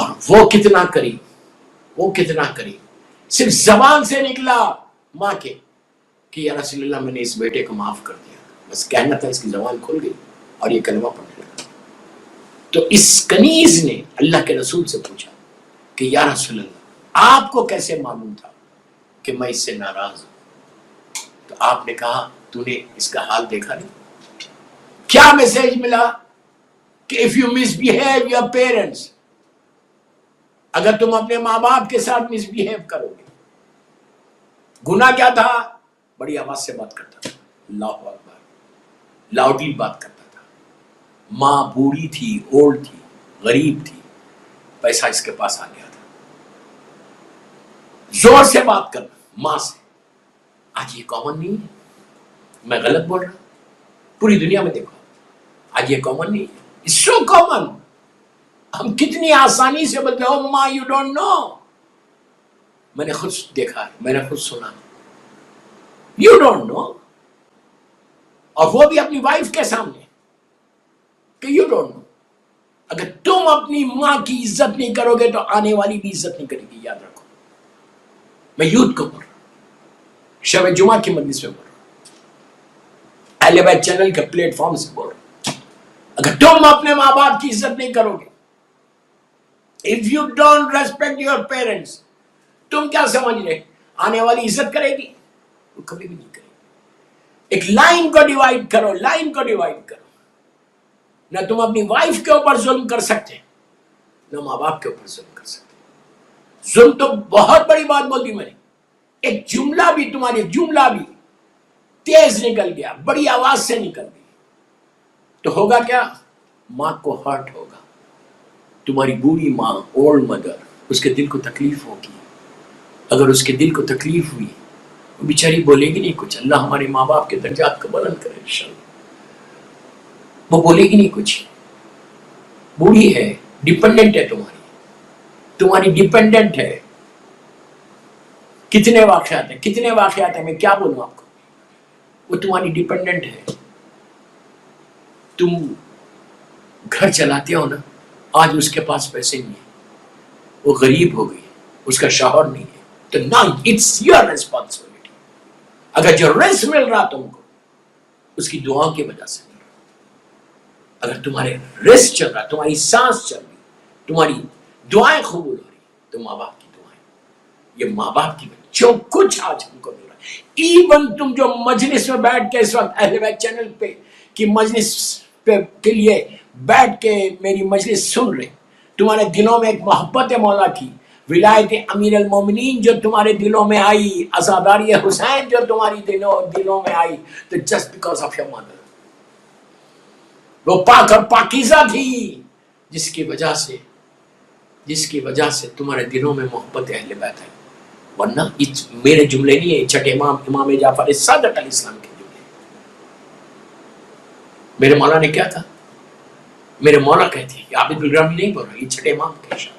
اور وہ کتنا قریب، وہ کتنا قریب، صرف زبان سے نکلا ماں کے کہ یا رسول اللہ میں نے اس بیٹے کو معاف کر دیا، بس کہنا تھا، اس کی زبان کھل گئی اور یہ کلمہ پڑھنے لگا۔ تو اس کنیز نے اللہ کے رسول سے پوچھا کہ یا رسول اللہ آپ کو کیسے معلوم تھا کہ میں اس سے ناراض ہوں؟ تو آپ نے کہا تو نے اس کا حال دیکھا نہیں؟ کیا میسج ملا کہ if you misbehave your parents، اگر تم اپنے ماں باپ کے ساتھ مس بہیو کرو گے، گناہ کیا تھا؟ بڑی آواز سے بات کرتا تھا، اللہ اکبر، لاؤڈلی بات کرتا تھا، ماں بوڑھی تھی، اولڈ تھی، غریب تھی، پیسہ اس کے پاس آ گیا تھا، زور سے بات کرنا ماں سے۔ آج یہ کامن نہیں ہے، میں غلط بول رہا ہوں؟ پوری دنیا میں دیکھو آج یہ کامن نہیں ہے، اٹس سو کامن۔ ہم کتنی آسانی سے بولتے ہیں ماں یو ڈونٹ نو، میں نے خود دیکھا ہے، میں نے خود سنا، یو ڈونٹ نو، اور وہ بھی اپنی وائف کے سامنے کہ یو ڈونٹ نو۔ اگر تم اپنی ماں کی عزت نہیں کرو گے تو آنے والی بھی عزت نہیں کرے گی، یاد رکھو۔ میں یوتھ کو بول رہا ہوں، شب جمعہ کی مجلس میں بول رہا ہوں، اہل بیت چینل کے پلیٹ فارم سے بول رہا ہوں، اگر تم اپنے ماں باپ کی عزت نہیں کرو گے، if you don't respect your parents، تم کیا سمجھ رہے آنے والی عزت کرے گی؟ وہ کبھی بھی نہیں کرے گی۔ ایک لائن کو ڈیوائیڈ کرو، لائن کو ڈیوائیڈ کرو، نہ تم اپنی وائف کے اوپر ظلم کر سکتے، نہ ماں باپ کے اوپر ظلم کر سکتے۔ ظلم تو بہت بڑی بات بول دی میں نے، ایک جملہ بھی، تمہاری جملہ بھی تیز نکل گیا، بڑی آواز سے نکل گئی، تو ہوگا کیا؟ ماں کو ہرٹ ہوگا، تمہاری بوڑھی ماں، اولڈ مدر، اس کے دل کو تکلیف ہوگی۔ اگر اس کے دل کو تکلیف ہوئی، وہ بیچاری بولے گی نہیں کچھ، اللہ ہمارے ماں باپ کے درجات کو بلند کرے انشاءاللہ، وہ بولے گی نہیں کچھ، بوڑھی ہے، ڈیپینڈنٹ ہے، تمہاری ڈیپینڈنٹ ہے۔ کتنے واقعات ہیں، کتنے واقعات ہیں، میں کیا بولوں آپ کو، وہ تمہاری ڈیپینڈنٹ ہے۔ تم گھر چلاتے ہو نا، آج اس کے پاس پیسے نہیں ہیں، وہ غریب ہو گئی، اس کا شوہر نہیں ہے، تو نا اٹس یور ریسپانسبلٹی۔ اگر جو رزق مل رہا تم کو، اس کی دعاؤں کی وجہ سے مل رہا، اگر تمہارے رزق چل رہا، تمہاری سانس چل رہی، تمہاری دعائیں قبول ہو رہی، تو ماں باپ کی دعائیں، یہ ماں باپ کی وجہ، جو کچھ آج ہم کو مل رہا ہے، ایون تم جو مجلس میں بیٹھ کے اس وقت اہل بیت چینل پہ کی مجلس پہ کے لیے بیٹھ کے میری مجلس سن رہے، تمہارے دلوں میں ایک محبت مولا کی، ولایت امیر المومنین جو تمہارے دلوں میں آئی، عزاداری حسین جو تمہاری دلوں میں آئی، تو just because of your mother, وہ پاک اور پاکیزہ تھی، جس کی وجہ سے تمہارے دلوں میں محبت اہل بیت ہے۔ ورنہ میرے جملے نہیں ہیں، چھٹے امام جعفر صادق علیہ السلام کے جملے۔ میرے مولا نے کیا کہا؟ میرے مولا کہتے ہیں، عابد الگرامی نہیں بول رہا، یہ چھٹے امام کا اشارہ،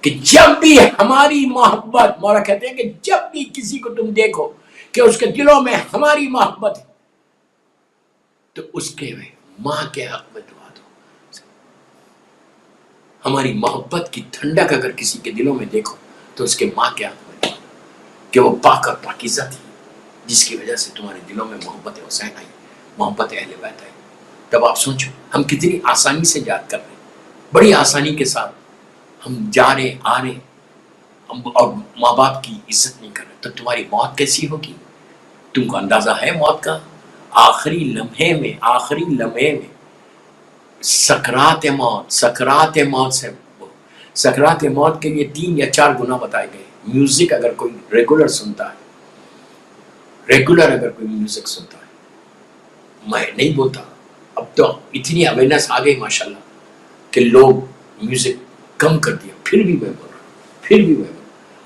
کہ جب بھی ہماری محبت، مولا کہتے ہیں کہ جب بھی کسی کو تم دیکھو کہ اس کے دلوں میں ہماری محبت ہے، تو اس کے ماں کے حق میں دعا دو۔ ہماری محبت کی ٹھنڈک اگر کسی کے دلوں میں دیکھو تو اس کے ماں کے حق میں دعا دو، کہ وہ پاک اور پاکیزہ تھی، جس کی وجہ سے تمہارے دلوں میں محبت حسین آئی، محبت اہل بیت آئی۔ تب آپ سوچو ہم کتنی آسانی سے یاد کر رہے ہیں، بڑی آسانی کے ساتھ ہم جا رہے آ رہے، ہم اور ماں باپ کی عزت نہیں کر رہے، تو تمہاری موت کیسی ہوگی؟ تم کو اندازہ ہے موت کا؟ آخری لمحے میں سکرات موت سکرات موت کے لیے 3 یا 4 گناہ بتائے گئے۔ میوزک اگر کوئی ریگولر سنتا ہے، میں نہیں بولتا، اب تو اتنی اویئرنیس آ گئی ماشاءاللہ کہ لوگ میوزک کم کر دیا، پھر بھی میں بول رہا ہوں،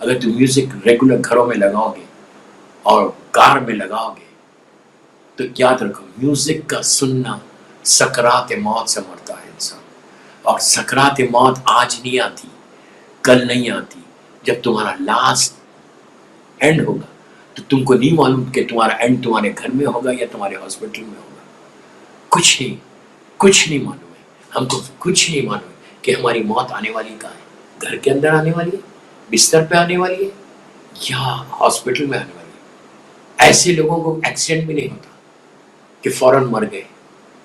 اگر تم میوزک ریگولر گھروں میں لگاؤ گے اور کار میں لگاؤ گے، تو یاد رکھو میوزک کا سننا سکرات موت سے مرتا ہے انسان، اور سکرات موت آج نہیں آتی، کل نہیں آتی، جب تمہارا لاسٹ اینڈ ہوگا تو تم کو نہیں معلوم کہ تمہارا اینڈ تمہارے گھر میں ہوگا یا تمہارے ہاسپٹل میں ہوگا، کچھ نہیں معلوم ہے، ہم کو کچھ نہیں معلوم ہے۔ کہ ہماری موت آنے والی کہاں ہے؟ گھر کے اندر آنے والی ہے، بستر پہ آنے والی ہے، یا ہاسپٹل میں آنے والی ہے؟ ایسے لوگوں کو ایکسیڈنٹ بھی نہیں ہوتا کہ فوراً مر گئے،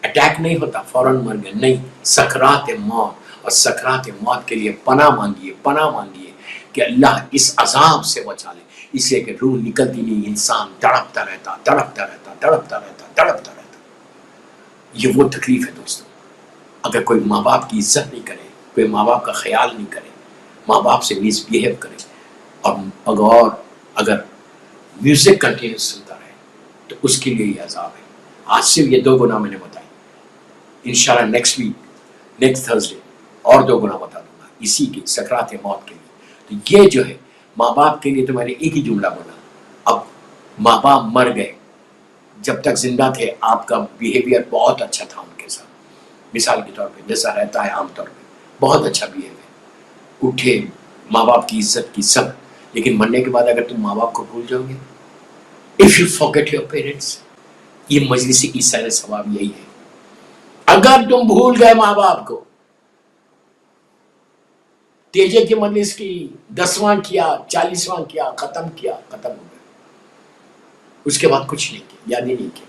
اٹیک نہیں ہوتا فوراً مر گئے، نہیں، سکرات موت، اور سکرات موت کے لیے پناہ مانگیے، پناہ مانگیے کہ اللہ اس عذاب سے بچا لے، اس لیے کہ روح نکلتی نہیں، انسان تڑپتا رہتا، تڑپتا رہتا، تڑپتا رہتا، تڑپتا رہتا۔ یہ وہ تکلیف ہے دوستوں، اگر کوئی ماں باپ کی عزت نہیں کرے، کوئی ماں باپ کا خیال نہیں کرے، ماں باپ سے مس بیہیو کرے، اور اگر میوزک کنٹینیوس سنتا رہے تو اس کے لیے یہ عذاب ہے۔ آج صرف یہ 2 گناہ میں نے بتائی، انشاءاللہ نیکسٹ ویک، نیکسٹ تھرسڈے اور 2 گناہ بتا دوں گا اسی کی سکرات موت کے لیے۔ تو یہ جو ہے ماں باپ کے لیے تو میں نے ایک ہی جملہ بولا، اب ماں باپ مر گئے، جب تک زندہ تھے آپ کا بیہیویئر بہت اچھا تھا ان کے ساتھ، مثال کے طور پہ جیسا رہتا ہے عام طور پہ، بہت اچھا بیہیویئر، اٹھے، ماں باپ کی عزت کی سب، لیکن مرنے کے بعد اگر تم ماں باپ کو بھول جاؤ گے، if you forget your parents، یہ مجلس عیسیٰ علیہ ثواب یہی ہے، اگر تم بھول گئے ماں باپ کو، تیجے کی مجلس کی 10واں کیا، 40واں کیا، ختم کیا، ختم ہو گیا، اس کے بعد کچھ نہیں کیا، یاد ہی نہیں کیا،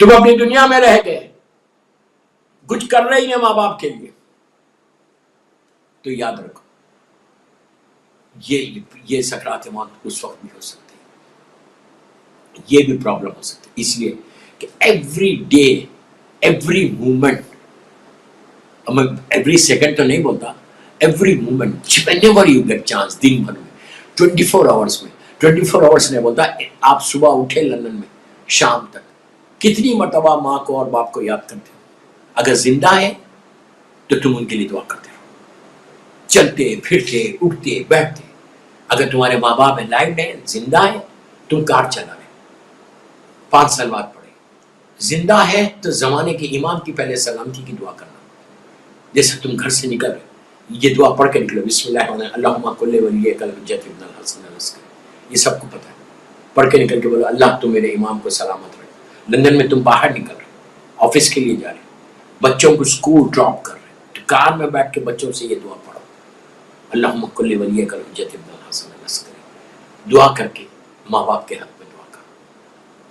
تم اپنی دنیا میں رہ گئے، کچھ کر رہے ہی ہیں ماں باپ کے لیے، تو یاد رکھو یہ سکرات موت اس وقت بھی ہو سکتی ہے، یہ بھی پرابلم ہو سکتی ہے، اس لیے کہ ایوری ڈے، ایوری مومنٹ، میں ایوری سیکنڈ تو نہیں بولتا، every moment whenever you get chance، دن بھر میں 24 آورس میں، 24 آورس نہیں بولتا، آپ صبح اٹھے لندن میں شام تک کتنی مرتبہ ماں کو اور باپ کو یاد کرتے ہو؟ اگر زندہ ہے تو تم ان کے لیے دعا کرتے رہو، چلتے پھرتے اٹھتے بیٹھتے، اگر تمہارے ماں باپ ہیں، لائف ہے، زندہ ہے، تم کار چلا رہے 5 سال بعد پڑھے، زندہ ہے تو زمانے کے امام کی پہلے سلامتی کی دعا کرنا، جیسے تم گھر سے نکل رہے یہ دعا پڑھ کے نکلو، بسم اللہ الرحمن الرحیم، اللہم کل ولیک الحجۃ ابن الحسن العسکری، یہ سب کو پتہ ہے، پڑھ کے نکل کے بولو اللہ تم میرے امام کو سلامت رکھ۔ لندن میں تم باہر نکل رہے، آفس کے لیے جا رہے، بچوں کو اسکول ڈراپ کر رہے، تو کار میں بیٹھ کے بچوں سے یہ دعا پڑھو، اللہم کل ولیک الحجۃ ابن الحسن العسکری، دعا کر کے ماں باپ کے حق میں دعا کرو،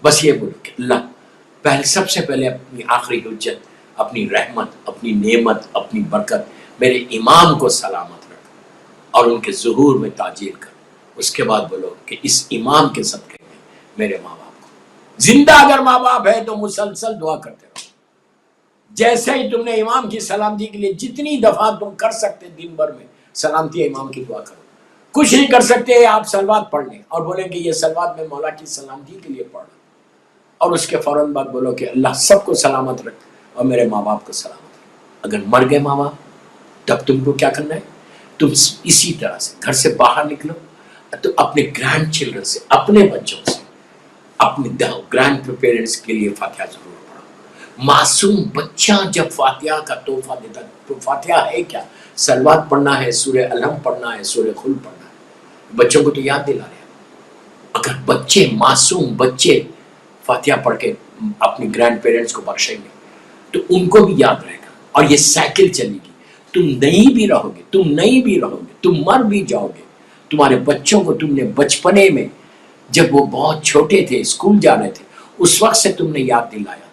بس یہ بولو کہ اللہ پہلے، سب سے پہلے اپنی آخری حجت، اپنی رحمت، اپنی نعمت، اپنی برکت میرے امام کو سلامت رکھ اور ان کے ظہور میں تاجیل کر، اس کے بعد بولو کہ اس امام کے صدقے میں میرے ماں باپ کو، زندہ اگر ماں باپ ہے تو مسلسل دعا کرتے رہو، جیسے ہی تم نے امام کی سلامتی کے لیے جتنی دفعہ تم کر سکتے دن بھر میں سلامتی امام کی دعا کرو، کچھ نہیں کر سکتے آپ سلوات پڑھ لیں اور بولیں کہ یہ سلوات میں مولا کی سلامتی کے لیے پڑھ، اور اس کے فوراً بعد بولو کہ اللہ سب کو سلامت رکھ اور میرے ماں باپ کو سلامت رکھ۔ اگر مر گئے ماں باپ تب تم کو کیا کرنا ہے؟ تم اسی طرح سے گھر سے باہر نکلو تو اپنے گرینڈ چلڈرن سے، اپنے بچوں سے، اپنے گرینڈ پیرنٹس کے لیے فاتحہ ضرور پڑھو۔ معصوم بچہ جب فاتحہ کا تحفہ دیتا تو فاتحہ ہے کیا؟ سلوات پڑھنا ہے، سورہ الحم پڑھنا ہے، سورہ خل پڑھنا ہے، بچوں کو تو یاد دلا رہے ہیں۔ اگر بچے، معصوم بچے فاتحہ پڑھ کے اپنے گرینڈ پیرنٹس کو بخشیں گے تو ان کو بھی یاد رہے گا، اور یہ سائیکل چلے گی، تم نہیں بھی رہو گے، تم نہیں بھی رہو گے، تم مر بھی جاؤ گے، تمہارے بچوں کو تم نے بچپنے میں جب وہ بہت چھوٹے تھے اسکول جا رہے تھے اس وقت سے تم نے یاد دلایا،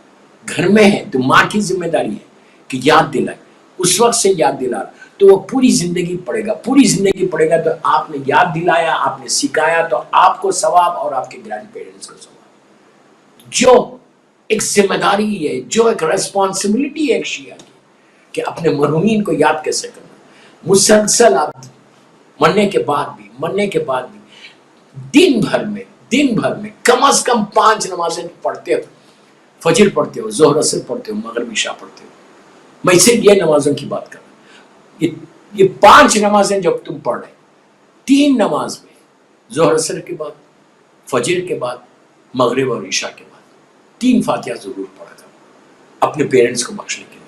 گھر میں ہے تو ماں کی ذمہ داری ہے کہ یاد دلائے، اس وقت سے یاد دلا تو وہ پوری زندگی پڑھے گا، پوری زندگی پڑھے گا، تو آپ نے یاد دلایا، آپ نے سکھایا، تو آپ کو ثواب اور آپ کے گرینڈ پیرنٹس کو ثواب۔ جو ایک ذمہ داری ہے، جو ایک ریسپانسبلٹی ہے ایک شیعہ کی، کہ اپنے مرحومین کو یاد کیسے کرنا، مسلسل آپ مرنے کے بعد بھی دن بھر میں کم از کم 5 نمازیں پڑھتے ہو، فجر پڑھتے ہو، ظہر اثر پڑھتے ہو، مغرب عشاء پڑھتے ہو، میں صرف یہ نمازوں کی بات کر رہا ہوں، یہ 5 نمازیں جب تم پڑھ رہے، 3 نماز میں ظہر اثر کے بعد، فجر کے بعد، مغرب اور عشاء کے بعد 3 فاتحہ ضرور پڑھا کرو اپنے پیرنٹس کو بخشنے کے لیے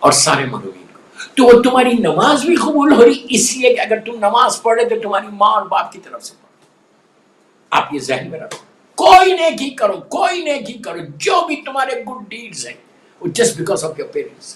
اور سارے مرحومین کو، تو وہ تمہاری نماز بھی قبول ہو رہی، اس لیے کہ اگر تم نماز پڑھ رہے تو تمہاری ماں اور باپ کی طرف سے پڑھ، آپ یہ ذہن میں رکھو، کوئی نیکی کرو، کوئی نیکی کرو، جو بھی تمہارے گڈ ڈیڈز ہیں وہ just because of your parents,